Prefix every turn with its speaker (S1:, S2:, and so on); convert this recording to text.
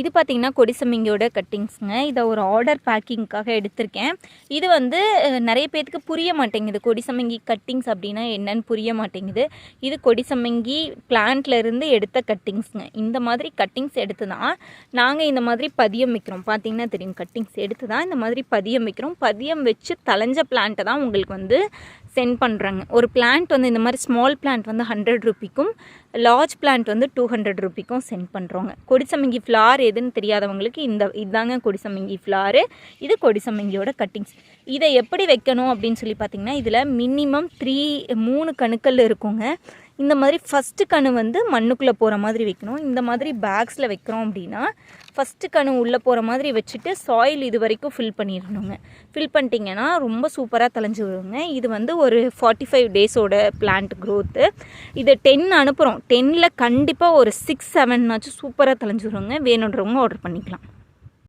S1: இது பார்த்திங்கன்னா கொடிசமிங்கியோட கட்டிங்ஸுங்க. இதை ஒரு ஆர்டர் பேக்கிங்க்காக எடுத்திருக்கேன். இது வந்து நிறைய பேத்துக்கு புரிய மாட்டேங்குது. கொடிசமிங்கி கட்டிங்ஸ் அப்படின்னா என்னன்னு புரிய மாட்டேங்குது. இது கொடிசமிங்கி பிளான்ட்லேருந்து எடுத்த கட்டிங்ஸுங்க. இந்த மாதிரி கட்டிங்ஸ் எடுத்து தான் நாங்கள் இந்த மாதிரி பதியம் வைக்கிறோம். பார்த்திங்கன்னா தெரியும், கட்டிங்ஸ் எடுத்து தான் இந்த மாதிரி பதியம் வைக்கிறோம். பதியம் வச்சு தளைஞ்ச பிளான்ட்டை தான் உங்களுக்கு வந்து சென்ட் பண்ணுறாங்க. ஒரு பிளான்ட் வந்து இந்த மாதிரி ஸ்மால் பிளான்ட் வந்து 100 ரூபிக்கும், லார்ஜ் பிளான்ட் வந்து 200 ரூபிக்கும் சென்ட் பண்ணுறோங்க. கொடிசமிங்கி ஃப்ளார் எதுன்னு தெரியாதவங்களுக்கு இதாங்க கொடிசமிங்கி ஃப்ளாரு. இது கொடிசமிங்கியோட கட்டிங்ஸ். இதை எப்படி வைக்கணும் அப்படின்னு சொல்லி பார்த்திங்கன்னா, இதில் மினிமம் 3 கணுக்கள் இருக்குங்க. இந்த மாதிரி ஃபஸ்ட்டு கணு வந்து மண்ணுக்குள்ளே போகிற மாதிரி வைக்கணும். இந்த மாதிரி பேக்ஸில் வைக்கிறோம் அப்படின்னா ஃபஸ்ட்டு கணு உள்ளே போகிற மாதிரி வச்சுட்டு சாயில் இது வரைக்கும் ஃபில் பண்ணிடணுங்க. ஃபில் பண்ணிட்டீங்கன்னா ரொம்ப சூப்பராக தளைஞ்சு வருங்க. இது வந்து ஒரு 45 டேஸோட பிளான்ட் க்ரோத்து. இதை 10 அனுப்புகிறோம். 10ல் கண்டிப்பாக ஒரு 6-7 சூப்பராக தளைஞ்சு வருங்க. வேணுன்றவங்க ஆர்டர் பண்ணிக்கலாம்.